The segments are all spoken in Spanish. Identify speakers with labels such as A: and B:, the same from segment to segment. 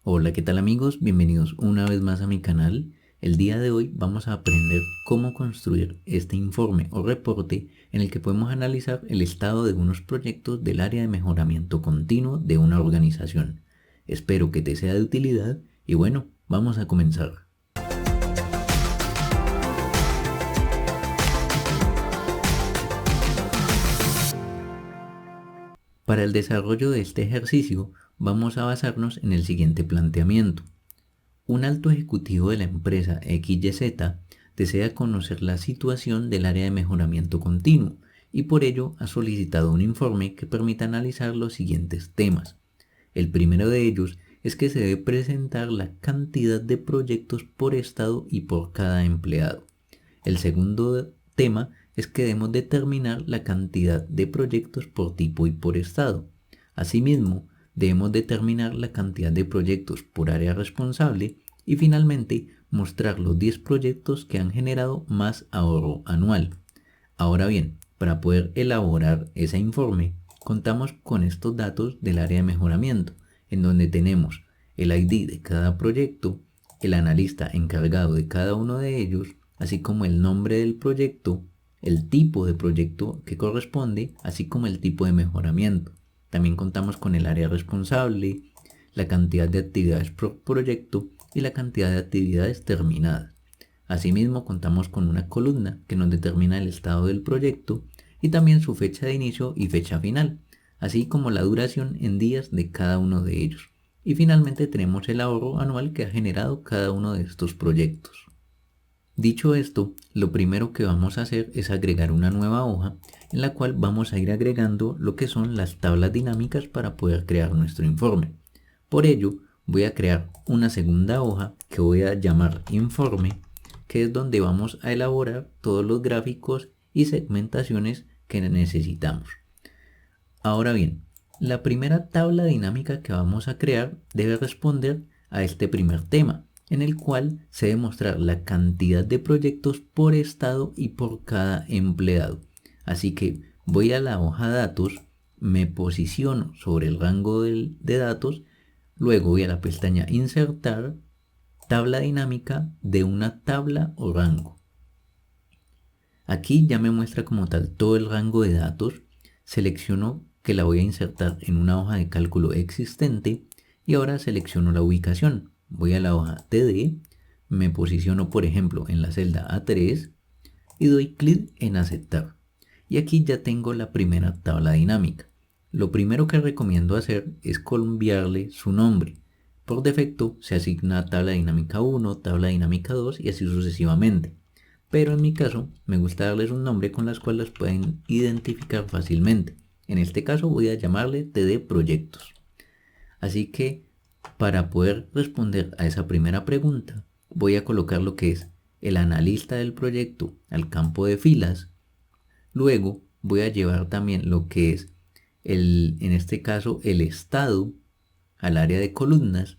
A: Hola, ¿qué tal amigos? Bienvenidos una vez más a mi canal. El día de hoy vamos a aprender cómo construir este informe o reporte en el que podemos analizar el estado de unos proyectos del área de mejoramiento continuo de una organización. Espero que te sea de utilidad y bueno, vamos a comenzar. Para el desarrollo de este ejercicio vamos a basarnos en el siguiente planteamiento. Un alto ejecutivo de la empresa XYZ desea conocer la situación del área de mejoramiento continuo y por ello ha solicitado un informe que permita analizar los siguientes temas. El primero de ellos es que se debe presentar la cantidad de proyectos por estado y por cada empleado. El segundo tema es que debemos determinar la cantidad de proyectos por tipo y por estado. Asimismo, debemos determinar la cantidad de proyectos por área responsable y finalmente mostrar los 10 proyectos que han generado más ahorro anual. Ahora bien, para poder elaborar ese informe, contamos con estos datos del área de mejoramiento, en donde tenemos el ID de cada proyecto, el analista encargado de cada uno de ellos, así como el nombre del proyecto, el tipo de proyecto que corresponde, así como el tipo de mejoramiento. También contamos con el área responsable, la cantidad de actividades por proyecto y la cantidad de actividades terminadas. Asimismo, contamos con una columna que nos determina el estado del proyecto y también su fecha de inicio y fecha final, así como la duración en días de cada uno de ellos. Y finalmente tenemos el ahorro anual que ha generado cada uno de estos proyectos. Dicho esto, lo primero que vamos a hacer es agregar una nueva hoja en la cual vamos a ir agregando lo que son las tablas dinámicas para poder crear nuestro informe. Por ello, voy a crear una segunda hoja que voy a llamar informe, que es donde vamos a elaborar todos los gráficos y segmentaciones que necesitamos. Ahora bien, la primera tabla dinámica que vamos a crear debe responder a este primer tema, en el cual se debe mostrar la cantidad de proyectos por estado y por cada empleado. Así que voy a la hoja datos, me posiciono sobre el rango de datos, luego voy a la pestaña insertar, tabla dinámica de una tabla o rango. Aquí ya me muestra como tal todo el rango de datos, selecciono que la voy a insertar en una hoja de cálculo existente y ahora selecciono la ubicación. Voy a la hoja TD, me posiciono por ejemplo en la celda A3 y doy clic en aceptar. Y aquí ya tengo la primera tabla dinámica. Lo primero que recomiendo hacer es cambiarle su nombre. Por defecto se asigna tabla dinámica 1, tabla dinámica 2 y así sucesivamente. Pero en mi caso me gusta darles un nombre con las cuales las pueden identificar fácilmente. En este caso voy a llamarle TD Proyectos. Así que para poder responder a esa primera pregunta, voy a colocar lo que es el analista del proyecto al campo de filas. Luego voy a llevar también lo que es en este caso el estado al área de columnas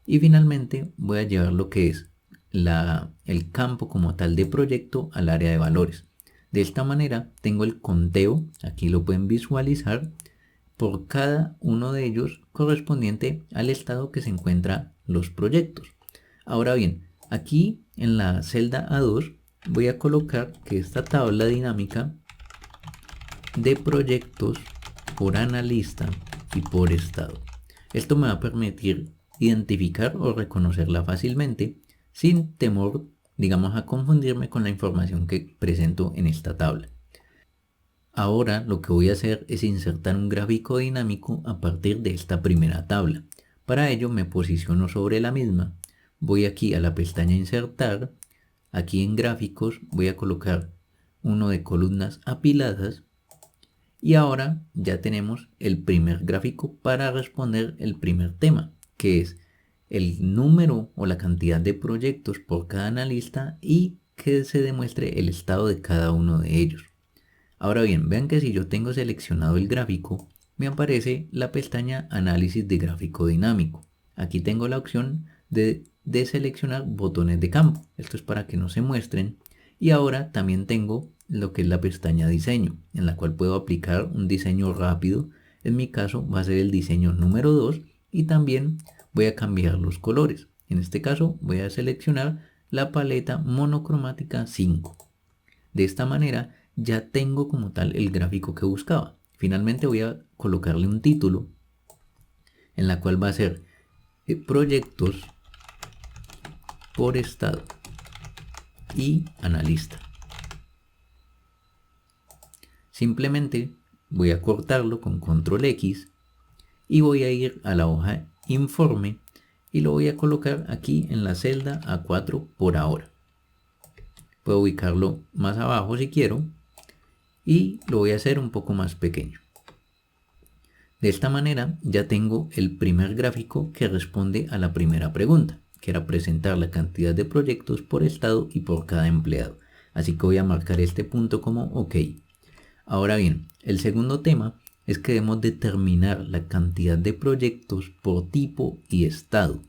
A: y finalmente voy a llevar lo que es el campo como tal de proyecto al área de valores. De esta manera tengo el conteo, aquí lo pueden visualizar, por cada uno de ellos correspondiente al estado que se encuentran los proyectos. Ahora bien, aquí en la celda A2 voy a colocar que esta tabla dinámica de proyectos por analista y por estado. Esto me va a permitir identificar o reconocerla fácilmente sin temor, digamos, a confundirme con la información que presento en esta tabla. Ahora lo que voy a hacer es insertar un gráfico dinámico a partir de esta primera tabla. Para ello me posiciono sobre la misma, voy aquí a la pestaña insertar, aquí en gráficos voy a colocar uno de columnas apiladas y ahora ya tenemos el primer gráfico para responder el primer tema, que es el número o la cantidad de proyectos por cada analista y que se demuestre el estado de cada uno de ellos. Ahora bien, vean que si yo tengo seleccionado el gráfico, me aparece la pestaña Análisis de gráfico dinámico. Aquí tengo la opción de seleccionar botones de campo. Esto es para que no se muestren. Y ahora también tengo lo que es la pestaña Diseño, en la cual puedo aplicar un diseño rápido. En mi caso va a ser el diseño número 2 y también voy a cambiar los colores. En este caso voy a seleccionar la paleta monocromática 5. De esta manera ya tengo como tal el gráfico que buscaba. Finalmente voy a colocarle un título en la cual va a ser proyectos por estado y analista. Simplemente voy a cortarlo con control X y voy a ir a la hoja informe y lo voy a colocar aquí en la celda A4 por ahora. Puedo ubicarlo más abajo si quiero y lo voy a hacer un poco más pequeño. De esta manera ya tengo el primer gráfico que responde a la primera pregunta, que era presentar la cantidad de proyectos por estado y por cada empleado. Así que voy a marcar este punto como OK. Ahora bien, el segundo tema es que debemos determinar la cantidad de proyectos por tipo y estado.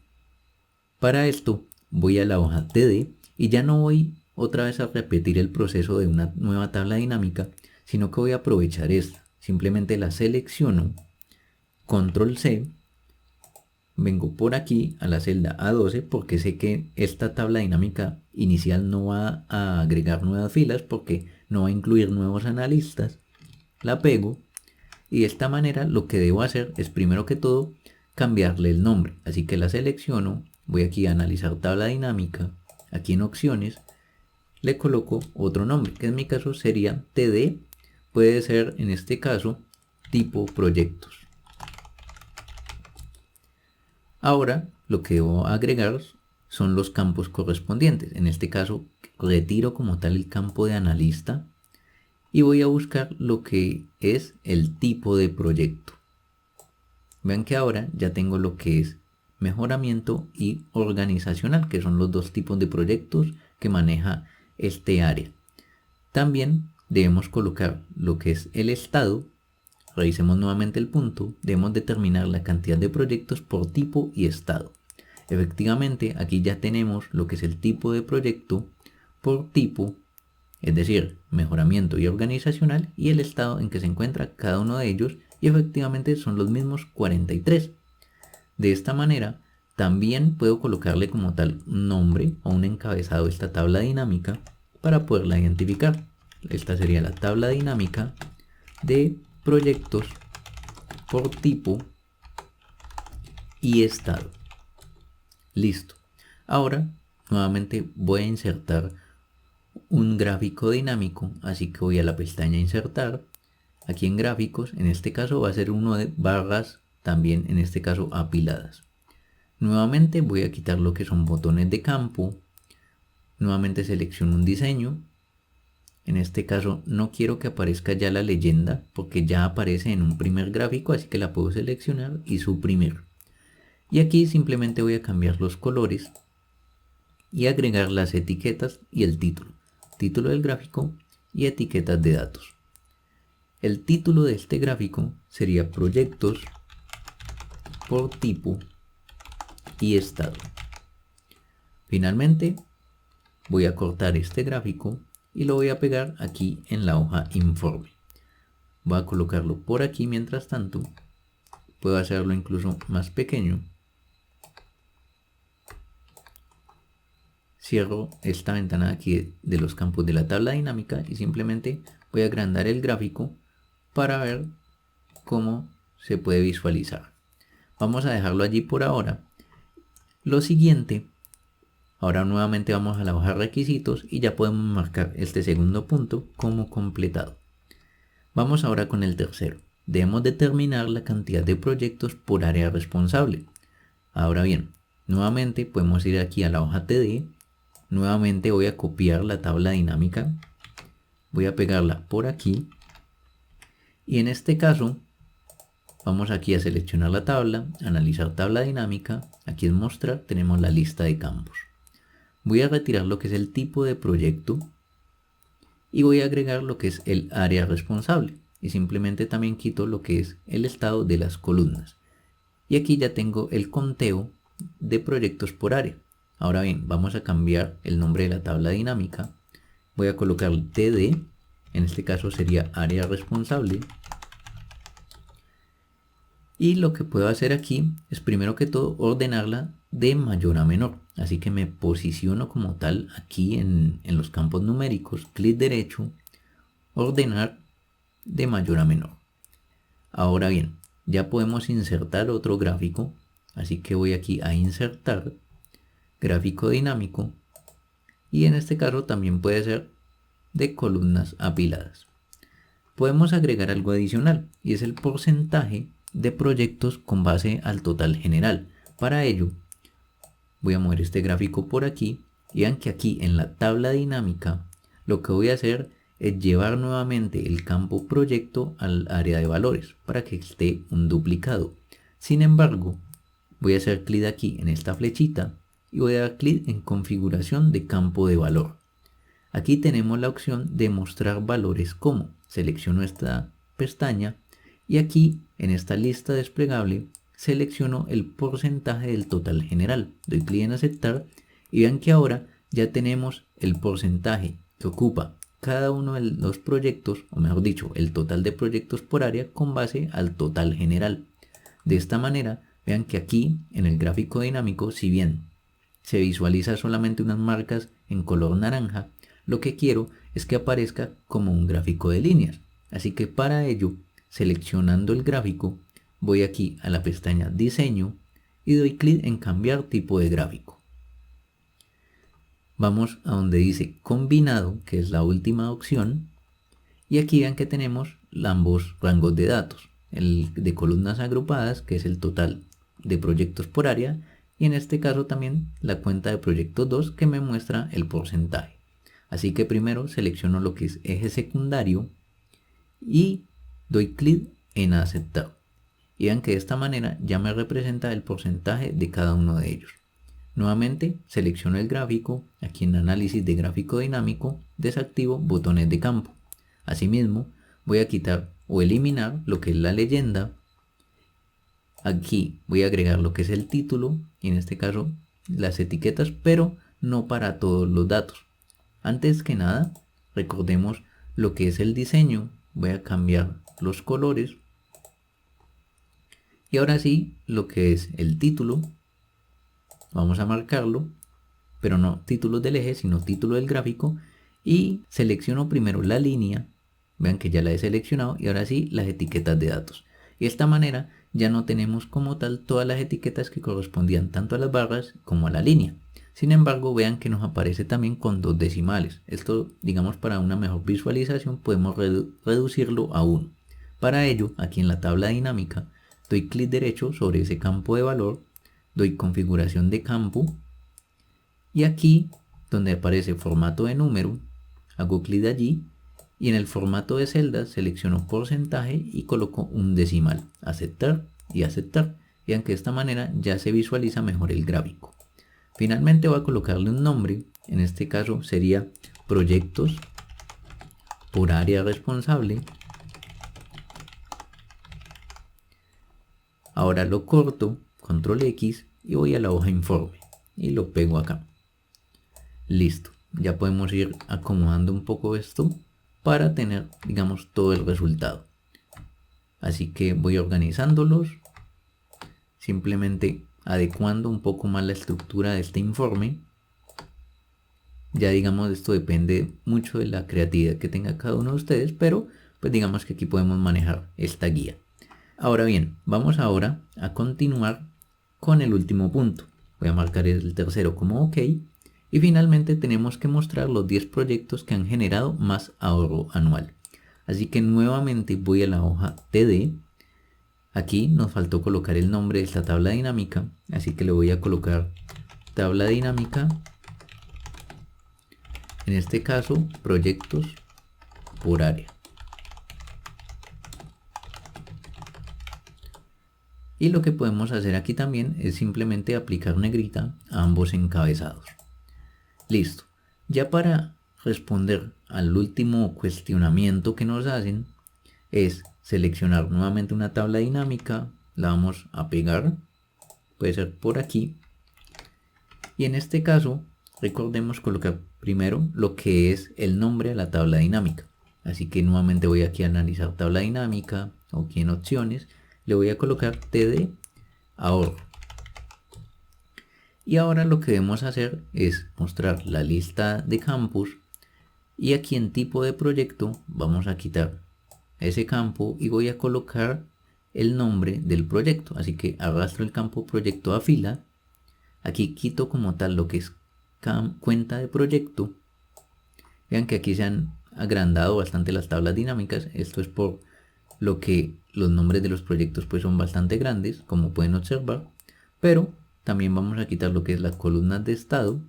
A: Para esto voy a la hoja TD y ya no voy otra vez a repetir el proceso de una nueva tabla dinámica, sino que voy a aprovechar esta. Simplemente la selecciono, control C, vengo por aquí a la celda A12 porque sé que esta tabla dinámica inicial no va a agregar nuevas filas porque no va a incluir nuevos analistas. La pego y de esta manera lo que debo hacer es primero que todo cambiarle el nombre. Así que la selecciono, voy aquí a analizar tabla dinámica, aquí en opciones, le coloco otro nombre que en mi caso sería TD, puede ser en este caso tipo proyectos. Ahora lo que debo agregar son los campos correspondientes. En este caso retiro como tal el campo de analista y voy a buscar lo que es el tipo de proyecto. Vean que ahora ya tengo lo que es mejoramiento y organizacional, que son los dos tipos de proyectos que maneja este área. También debemos colocar lo que es el estado. Revisemos nuevamente el punto, debemos determinar la cantidad de proyectos por tipo y estado. Efectivamente, aquí ya tenemos lo que es el tipo de proyecto por tipo, es decir, mejoramiento y organizacional, y el estado en que se encuentra cada uno de ellos, y efectivamente son los mismos 43. De esta manera, también puedo colocarle como tal un nombre o un encabezado a esta tabla dinámica para poderla identificar. Esta sería la tabla dinámica de proyectos por tipo y estado. Listo. Ahora nuevamente voy a insertar un gráfico dinámico, así que voy a la pestaña insertar, aquí en gráficos, en este caso va a ser uno de barras, también en este caso apiladas. Nuevamente voy a quitar lo que son botones de campo, nuevamente selecciono un diseño. En este caso no quiero que aparezca ya la leyenda porque ya aparece en un primer gráfico, así que la puedo seleccionar y suprimir. Y aquí simplemente voy a cambiar los colores y agregar las etiquetas y el título del gráfico y etiquetas de datos. El título de este gráfico sería proyectos por tipo y estado. Finalmente voy a cortar este gráfico y lo voy a pegar aquí en la hoja informe. Voy a colocarlo por aquí mientras tanto. Puedo hacerlo incluso más pequeño. Cierro esta ventana aquí de los campos de la tabla dinámica y simplemente voy a agrandar el gráfico para ver cómo se puede visualizar. Vamos a dejarlo allí por ahora. Lo siguiente, ahora nuevamente vamos a la hoja requisitos y ya podemos marcar este segundo punto como completado. Vamos ahora con el tercero. Debemos determinar la cantidad de proyectos por área responsable. Ahora bien, nuevamente podemos ir aquí a la hoja TD. Nuevamente voy a copiar la tabla dinámica. Voy a pegarla por aquí. Y en este caso, vamos aquí a seleccionar la tabla, analizar tabla dinámica. Aquí en mostrar tenemos la lista de campos. Voy a retirar lo que es el tipo de proyecto y voy a agregar lo que es el área responsable y simplemente también quito lo que es el estado de las columnas. Y aquí ya tengo el conteo de proyectos por área. Ahora bien, vamos a cambiar el nombre de la tabla dinámica. Voy a colocar TD, en este caso sería área responsable. Y lo que puedo hacer aquí es primero que todo ordenarla de mayor a menor. Así que me posiciono como tal aquí en los campos numéricos, clic derecho, ordenar de mayor a menor. Ahora bien, ya podemos insertar otro gráfico. Así que voy aquí a insertar gráfico dinámico. Y en este caso también puede ser de columnas apiladas. Podemos agregar algo adicional y es el porcentaje de proyectos con base al total general. Para ello voy a mover este gráfico por aquí y vean que aquí en la tabla dinámica lo que voy a hacer es llevar nuevamente el campo proyecto al área de valores para que esté un duplicado. Sin embargo, voy a hacer clic aquí en esta flechita y voy a dar clic en configuración de campo de valor. Aquí tenemos la opción de mostrar valores como. Selecciono esta pestaña y aquí en esta lista desplegable selecciono el porcentaje del total general. Doy clic en aceptar y vean que ahora ya tenemos el porcentaje que ocupa cada uno de los proyectos, o mejor dicho, el total de proyectos por área con base al total general. De esta manera, vean que aquí en el gráfico dinámico, si bien se visualiza solamente unas marcas en color naranja, lo que quiero es que aparezca como un gráfico de líneas. Así que para ello, seleccionando el gráfico, voy aquí a la pestaña Diseño y doy clic en Cambiar tipo de gráfico. Vamos a donde dice Combinado, que es la última opción, y aquí vean que tenemos ambos rangos de datos, el de columnas agrupadas, que es el total de proyectos por área, y en este caso también la cuenta de proyectos 2 que me muestra el porcentaje. Así que primero selecciono lo que es eje secundario y doy clic en aceptar. Y vean que de esta manera ya me representa el porcentaje de cada uno de ellos. Nuevamente selecciono el gráfico, aquí en análisis de gráfico dinámico, desactivo botones de campo. Asimismo voy a quitar o eliminar lo que es la leyenda. Aquí voy a agregar lo que es el título y en este caso las etiquetas, pero no para todos los datos. Antes que nada, recordemos lo que es el diseño. Voy a cambiar los colores. Y ahora sí, lo que es el título, vamos a marcarlo, pero no título del eje, sino título del gráfico. Y selecciono primero la línea. Vean que ya la he seleccionado y ahora sí las etiquetas de datos. Y de esta manera ya no tenemos como tal todas las etiquetas que correspondían tanto a las barras como a la línea. Sin embargo, vean que nos aparece también con 2 decimales. Esto, digamos, para una mejor visualización podemos reducirlo a 1. Para ello, aquí en la tabla dinámica, doy clic derecho sobre ese campo de valor, doy configuración de campo y aquí, donde aparece formato de número, hago clic allí y en el formato de celdas selecciono porcentaje y coloco un decimal. Aceptar y aceptar. Vean que de esta manera ya se visualiza mejor el gráfico. Finalmente voy a colocarle un nombre, en este caso sería proyectos por área responsable. Ahora lo corto, control X y voy a la hoja informe y lo pego acá. Listo, ya podemos ir acomodando un poco esto para tener, digamos, todo el resultado. Así que voy organizándolos, simplemente adecuando un poco más la estructura de este informe. Ya digamos, esto depende mucho de la creatividad que tenga cada uno de ustedes, pero pues digamos que aquí podemos manejar esta guía. Ahora bien, vamos ahora a continuar con el último punto. Voy a marcar el tercero como OK. Y finalmente tenemos que mostrar los 10 proyectos que han generado más ahorro anual. Así que nuevamente voy a la hoja TD. Aquí nos faltó colocar el nombre de esta tabla dinámica, así que le voy a colocar tabla dinámica, en este caso proyectos por área. Y lo que podemos hacer aquí también es simplemente aplicar negrita a ambos encabezados. Listo. Ya para responder al último cuestionamiento que nos hacen es seleccionar nuevamente una tabla dinámica, la vamos a pegar, puede ser por aquí, y en este caso recordemos colocar primero lo que es el nombre de la tabla dinámica. Así que nuevamente voy aquí a analizar tabla dinámica, o aquí en opciones, le voy a colocar TD ahorro. Y ahora lo que debemos hacer es mostrar la lista de campos, y aquí en tipo de proyecto vamos a quitar ese campo y voy a colocar el nombre del proyecto. Así que arrastro el campo proyecto a fila, aquí quito como tal lo que es cuenta de proyecto. Vean que aquí se han agrandado bastante las tablas dinámicas. Esto es por lo que los nombres de los proyectos pues son bastante grandes, como pueden observar. Pero también vamos a quitar lo que es las columnas de estado,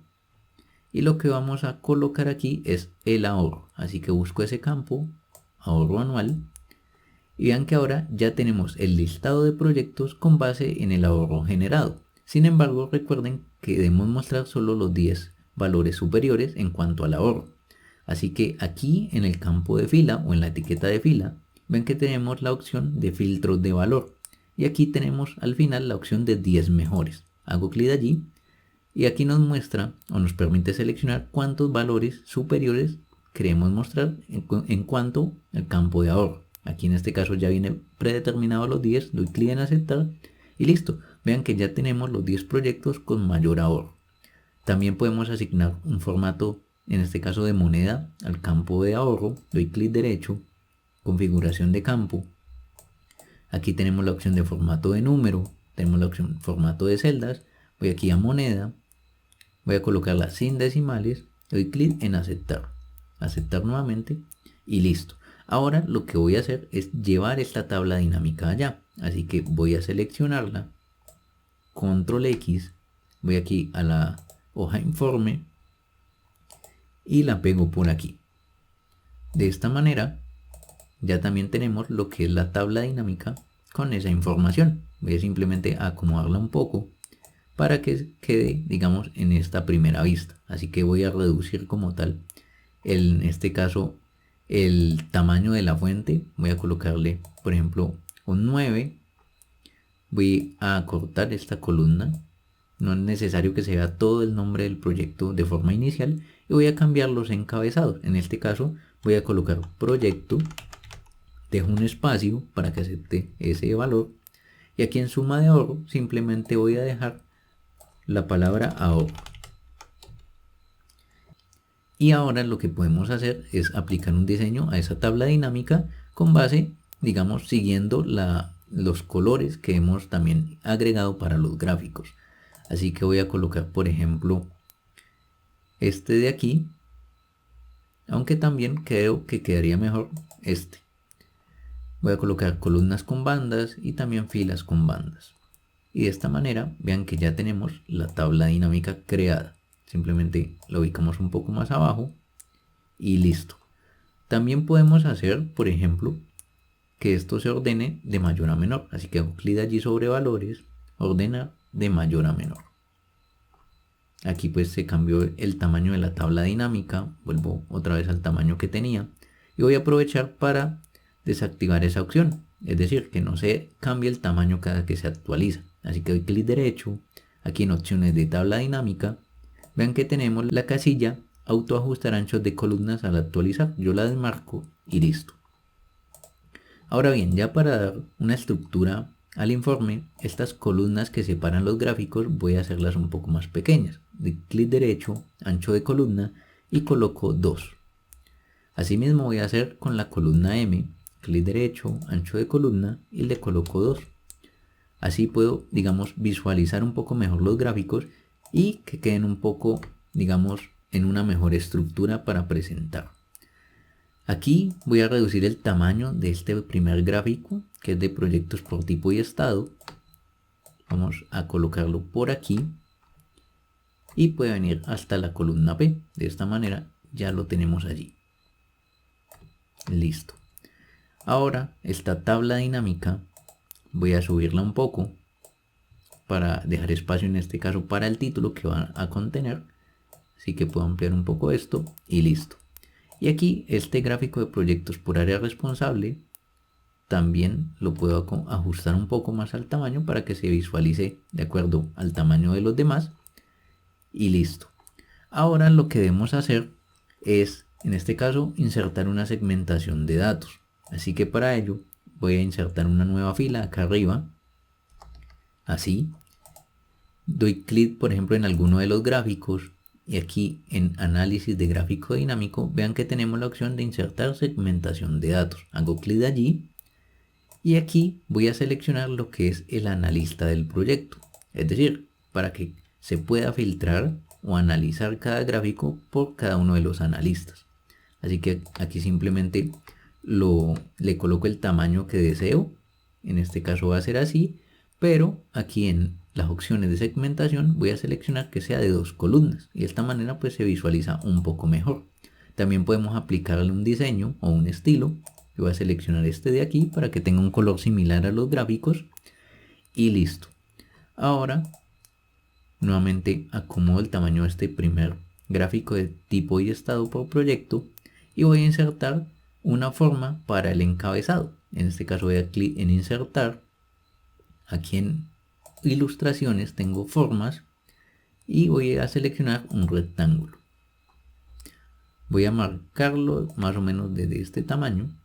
A: y lo que vamos a colocar aquí es el ahorro. Así que busco ese campo, ahorro anual, y vean que ahora ya tenemos el listado de proyectos con base en el ahorro generado. Sin embargo, recuerden que debemos mostrar solo los 10 valores superiores en cuanto al ahorro. Así que aquí en el campo de fila o en la etiqueta de fila, ven que tenemos la opción de filtros de valor, y aquí tenemos al final la opción de 10 mejores. Hago clic allí y aquí nos muestra o nos permite seleccionar cuántos valores superiores queremos mostrar en cuanto al campo de ahorro. Aquí en este caso ya viene predeterminado los 10, doy clic en aceptar y listo. Vean que ya tenemos los 10 proyectos con mayor ahorro. También podemos asignar un formato, en este caso de moneda, al campo de ahorro. Doy clic derecho, configuración de campo. Aquí tenemos la opción de formato de número, tenemos la opción formato de celdas. Voy aquí a moneda, voy a colocarla sin decimales, doy clic en aceptar, aceptar nuevamente y listo. Ahora lo que voy a hacer es llevar esta tabla dinámica allá, así que voy a seleccionarla, control X, voy aquí a la hoja informe y la pego por aquí. De esta manera ya también tenemos lo que es la tabla dinámica con esa información. Voy a simplemente acomodarla un poco para que quede, digamos, en esta primera vista. Así que voy a reducir como tal, en este caso, el tamaño de la fuente. Voy a colocarle, por ejemplo, un 9. Voy a cortar esta columna. No es necesario que se vea todo el nombre del proyecto de forma inicial. Y voy a cambiar los encabezados. En este caso voy a colocar proyecto. Dejo un espacio para que acepte ese valor. Y aquí en suma de ahorro simplemente voy a dejar la palabra ahorro. Y ahora lo que podemos hacer es aplicar un diseño a esa tabla dinámica con base, digamos, siguiendo los colores que hemos también agregado para los gráficos. Así que voy a colocar, por ejemplo, este de aquí, aunque también creo que quedaría mejor este. Voy a colocar columnas con bandas y también filas con bandas. Y de esta manera, vean que ya tenemos la tabla dinámica creada. Simplemente la ubicamos un poco más abajo y listo. También podemos hacer, por ejemplo, que esto se ordene de mayor a menor. Así que hago clic allí sobre valores, ordenar de mayor a menor. Aquí pues se cambió el tamaño de la tabla dinámica. Vuelvo otra vez al tamaño que tenía. Y voy a aprovechar para desactivar esa opción. Es decir, que no se cambie el tamaño cada que se actualiza. Así que doy clic derecho, aquí en opciones de tabla dinámica, vean que tenemos la casilla autoajustar anchos de columnas al actualizar. Yo la desmarco y listo. Ahora bien, ya para dar una estructura al informe, estas columnas que separan los gráficos voy a hacerlas un poco más pequeñas. Doy clic derecho, ancho de columna y coloco 2. Asimismo voy a hacer con la columna M, clic derecho, ancho de columna y le coloco 2. Así puedo, digamos, visualizar un poco mejor los gráficos y que queden un poco, digamos, en una mejor estructura para presentar. Aquí voy a reducir el tamaño de este primer gráfico, que es de proyectos por tipo y estado. Vamos a colocarlo por aquí y puede venir hasta la columna P. De esta manera ya lo tenemos allí. Listo. Ahora esta tabla dinámica voy a subirla un poco para dejar espacio en este caso para el título que va a contener. Así que puedo ampliar un poco esto y listo. Y aquí este gráfico de proyectos por área responsable también lo puedo ajustar un poco más al tamaño para que se visualice de acuerdo al tamaño de los demás y listo. Ahora lo que debemos hacer es, en este caso, insertar una segmentación de datos. Así que para ello voy a insertar una nueva fila acá arriba, así. Doy clic por ejemplo en alguno de los gráficos y aquí en análisis de gráfico dinámico vean que tenemos la opción de insertar segmentación de datos. Hago clic allí y aquí voy a seleccionar lo que es el analista del proyecto, es decir, para que se pueda filtrar o analizar cada gráfico por cada uno de los analistas. Así que aquí simplemente le coloco el tamaño que deseo, en este caso va a ser así, pero aquí en las opciones de segmentación voy a seleccionar que sea de 2 columnas y de esta manera pues se visualiza un poco mejor. También podemos aplicarle un diseño o un estilo. Yo voy a seleccionar este de aquí para que tenga un color similar a los gráficos y listo. Ahora nuevamente acomodo el tamaño de este primer gráfico de tipo y estado por proyecto y voy a insertar una forma para el encabezado. En este caso voy a clic en insertar. Aquí en ilustraciones tengo formas y voy a seleccionar un rectángulo. Voy a marcarlo más o menos desde este tamaño,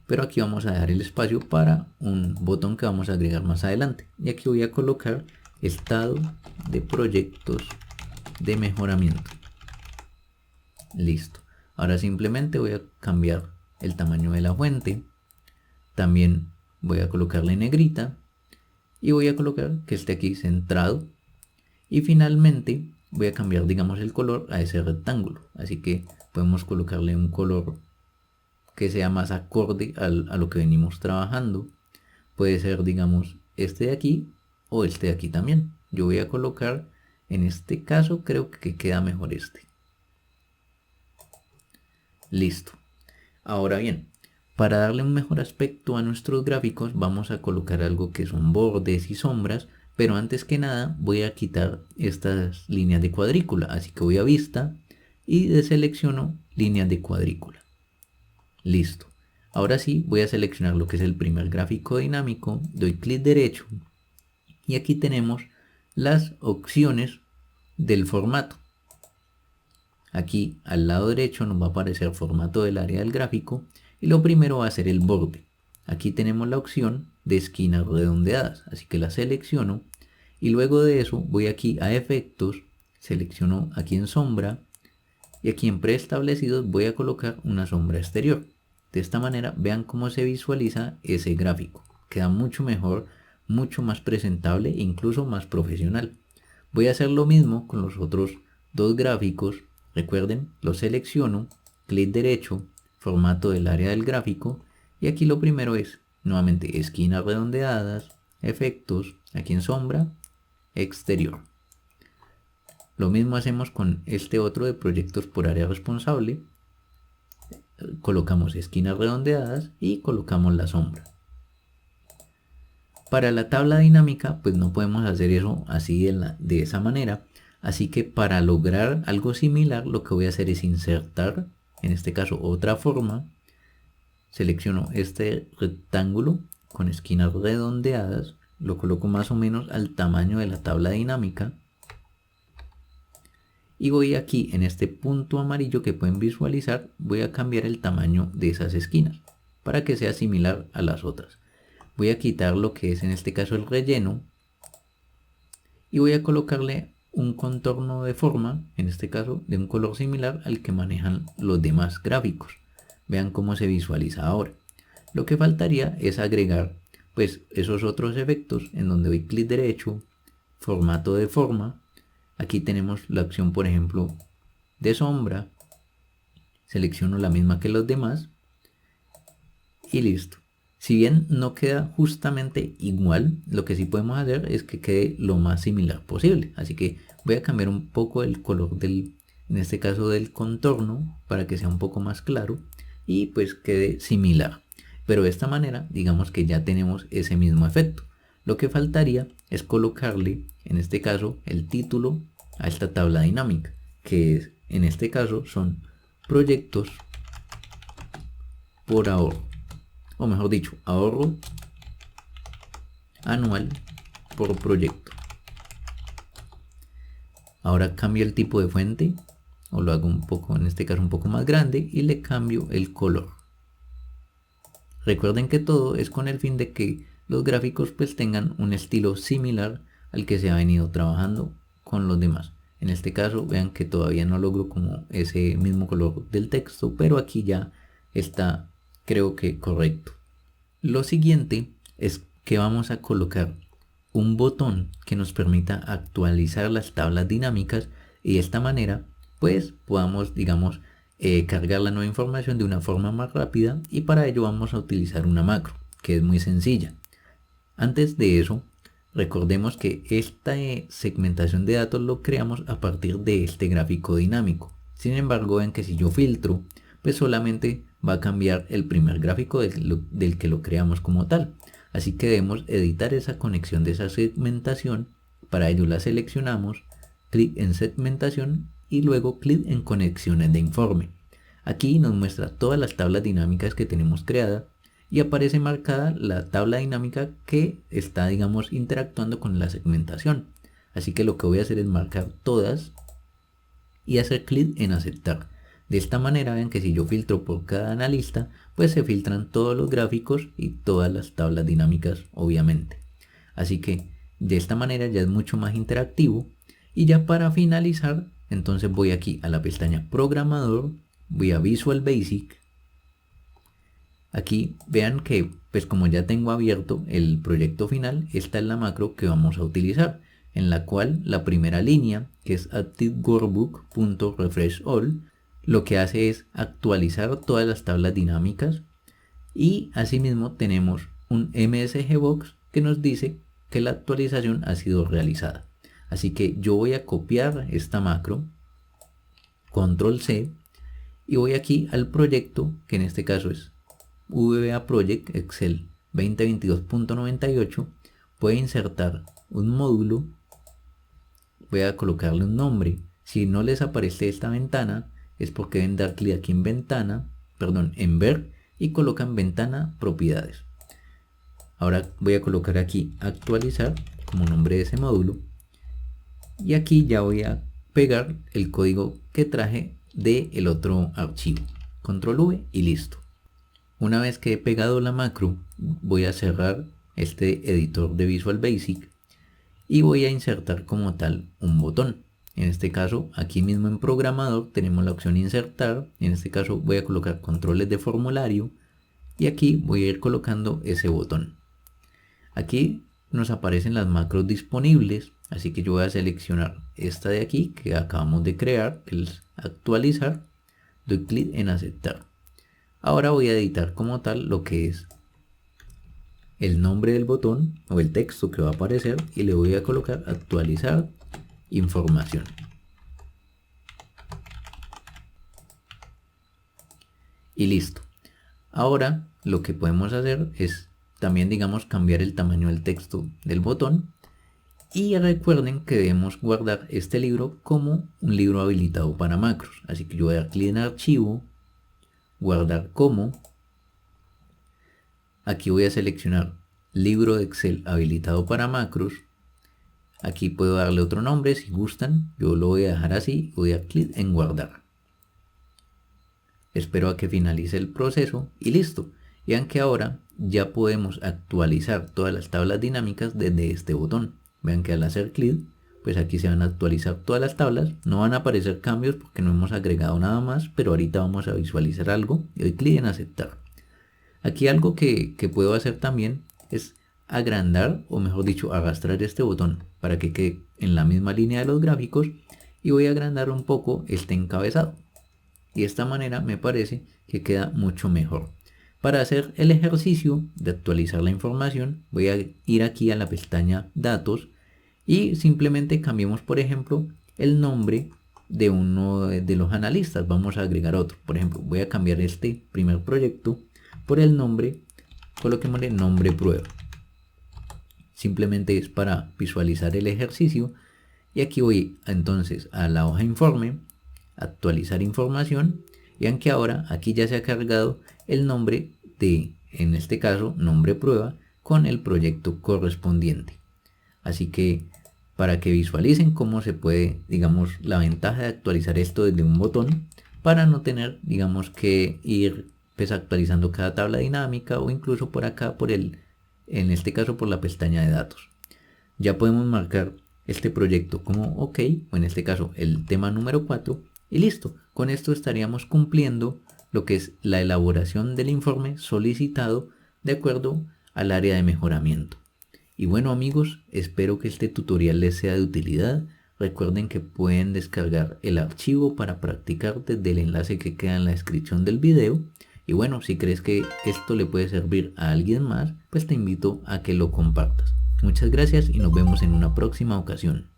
A: pero aquí vamos a dejar el espacio para un botón que vamos a agregar más adelante. Y aquí voy a colocar estado de proyectos de mejoramiento. Listo. Ahora simplemente voy a cambiar el tamaño de la fuente. También voy a colocarle negrita y voy a colocar que esté aquí centrado. Y finalmente voy a cambiar, digamos, el color a ese rectángulo. Así que podemos colocarle un color que sea más acorde a lo que venimos trabajando. Puede ser, digamos, este de aquí o este de aquí también. Yo voy a colocar, en este caso creo que queda mejor este. Listo. Ahora bien, para darle un mejor aspecto a nuestros gráficos vamos a colocar algo que son bordes y sombras, pero antes que nada voy a quitar estas líneas de cuadrícula, así que voy a vista y deselecciono líneas de cuadrícula. Listo. Ahora sí voy a seleccionar lo que es el primer gráfico dinámico, doy clic derecho y aquí tenemos las opciones del formato. Aquí al lado derecho nos va a aparecer formato del área del gráfico y lo primero va a ser el borde. Aquí tenemos la opción de esquinas redondeadas, así que la selecciono y luego de eso voy aquí a efectos, selecciono aquí en sombra y aquí en preestablecidos voy a colocar una sombra exterior. De esta manera vean cómo se visualiza ese gráfico, queda mucho mejor, mucho más presentable e incluso más profesional. Voy a hacer lo mismo con los otros dos gráficos. Recuerden, lo selecciono, clic derecho, formato del área del gráfico y aquí lo primero es nuevamente esquinas redondeadas, efectos, aquí en sombra, exterior. Lo mismo hacemos con este otro de proyectos por área responsable. Colocamos esquinas redondeadas y colocamos la sombra. Para la tabla dinámica pues no podemos hacer eso así de esa manera. Así que para lograr algo similar lo que voy a hacer es insertar, en este caso otra forma. Selecciono este rectángulo con esquinas redondeadas, lo coloco más o menos al tamaño de la tabla dinámica. Y voy aquí en este punto amarillo que pueden visualizar, voy a cambiar el tamaño de esas esquinas para que sea similar a las otras. Voy a quitar lo que es en este caso el relleno y voy a colocarle un contorno de forma, en este caso de un color similar al que manejan los demás gráficos. Vean cómo se visualiza ahora. Lo que faltaría es agregar pues esos otros efectos en donde doy clic derecho, formato de forma. Aquí tenemos la opción por ejemplo de sombra. Selecciono la misma que los demás y listo. Si bien no queda justamente igual, lo que sí podemos hacer es que quede lo más similar posible. Así que voy a cambiar un poco el color en este caso del contorno, para que sea un poco más claro y pues quede similar. Pero de esta manera, digamos que ya tenemos ese mismo efecto. Lo que faltaría es colocarle, en este caso, el título a esta tabla dinámica, que en este caso son proyectos por ahorro. O mejor dicho, ahorro anual por proyecto. Ahora cambio el tipo de fuente, o lo hago un poco, en este caso un poco más grande, y le cambio el color. Recuerden que todo es con el fin de que los gráficos pues tengan un estilo similar al que se ha venido trabajando con los demás. En este caso vean que todavía no logro como ese mismo color del texto, pero aquí ya está, creo que correcto. Lo siguiente es que vamos a colocar un botón que nos permita actualizar las tablas dinámicas y de esta manera pues podamos, digamos, cargar la nueva información de una forma más rápida, y para ello vamos a utilizar una macro que es muy sencilla. Antes de eso, recordemos que esta segmentación de datos lo creamos a partir de este gráfico dinámico. Sin embargo, ven que si yo filtro, pues solamente va a cambiar el primer gráfico del que lo creamos como tal. Así que debemos editar esa conexión de esa segmentación. Para ello la seleccionamos, clic en segmentación y luego clic en conexiones de informe. Aquí nos muestra todas las tablas dinámicas que tenemos creadas y aparece marcada la tabla dinámica que está, digamos, interactuando con la segmentación. Así que lo que voy a hacer es marcar todas y hacer clic en aceptar. De esta manera ven que si yo filtro por cada analista, pues se filtran todos los gráficos y todas las tablas dinámicas, obviamente. Así que de esta manera ya es mucho más interactivo. Y ya para finalizar, entonces voy aquí a la pestaña Programador, voy a Visual Basic. Aquí vean que pues como ya tengo abierto el proyecto final, esta es la macro que vamos a utilizar, en la cual la primera línea, que es ActiveWorkbook.RefreshAll, lo que hace es actualizar todas las tablas dinámicas, y asimismo tenemos un MSGBox que nos dice que la actualización ha sido realizada. Así que yo voy a copiar esta macro, control C, y voy aquí al proyecto, que en este caso es VBA Project Excel 2022.98. voy a insertar un módulo, voy a colocarle un nombre. Si no les aparece esta ventana es porque deben dar clic aquí en ventana, perdón, en ver, y colocan ventana propiedades. Ahora voy a colocar aquí actualizar como nombre de ese módulo, y aquí ya voy a pegar el código que traje del otro archivo, control V y listo. Una vez que he pegado la macro, voy a cerrar este editor de Visual Basic y voy a insertar como tal un botón. En este caso, aquí mismo en programador tenemos la opción insertar. En este caso voy a colocar controles de formulario y aquí voy a ir colocando ese botón. Aquí nos aparecen las macros disponibles, así que yo voy a seleccionar esta de aquí que acabamos de crear, el actualizar, doy clic en aceptar. Ahora voy a editar como tal lo que es el nombre del botón o el texto que va a aparecer y le voy a colocar actualizar información. Y listo. Ahora lo que podemos hacer es también, digamos, cambiar el tamaño del texto del botón. Y recuerden que debemos guardar este libro como un libro habilitado para macros. Así que yo voy a dar clic en archivo, guardar como. Aquí voy a seleccionar libro de Excel habilitado para macros. Aquí puedo darle otro nombre si gustan. Yo lo voy a dejar así. Voy a dar clic en guardar. Espero a que finalice el proceso y listo. Vean que ahora ya podemos actualizar todas las tablas dinámicas desde este botón. Vean que al hacer clic, pues aquí se van a actualizar todas las tablas. No van a aparecer cambios porque no hemos agregado nada más, pero ahorita vamos a visualizar algo y doy clic en aceptar. Aquí algo que puedo hacer también es agrandar, o mejor dicho, arrastrar este botón para que quede en la misma línea de los gráficos, y voy a agrandar un poco este encabezado. Y de esta manera me parece que queda mucho mejor. Para hacer el ejercicio de actualizar la información, voy a ir aquí a la pestaña Datos y simplemente cambiemos, por ejemplo, el nombre de uno de los analistas. Vamos a agregar otro. Por ejemplo, voy a cambiar este primer proyecto por el nombre, coloquémosle nombre prueba. Simplemente es para visualizar el ejercicio. Y aquí voy entonces a la hoja informe, actualizar información. Vean que ahora aquí ya se ha cargado el nombre de, en este caso, nombre prueba con el proyecto correspondiente. Así que para que visualicen cómo se puede, digamos, la ventaja de actualizar esto desde un botón, para no tener, digamos, que ir pues actualizando cada tabla dinámica o incluso por acá en este caso por la pestaña de datos. Ya podemos marcar este proyecto como OK, o en este caso el tema número 4, y listo. Con esto estaríamos cumpliendo lo que es la elaboración del informe solicitado de acuerdo al área de mejoramiento. Y bueno amigos, espero que este tutorial les sea de utilidad. Recuerden que pueden descargar el archivo para practicar desde el enlace que queda en la descripción del video. Y bueno, si crees que esto le puede servir a alguien más, pues te invito a que lo compartas. Muchas gracias y nos vemos en una próxima ocasión.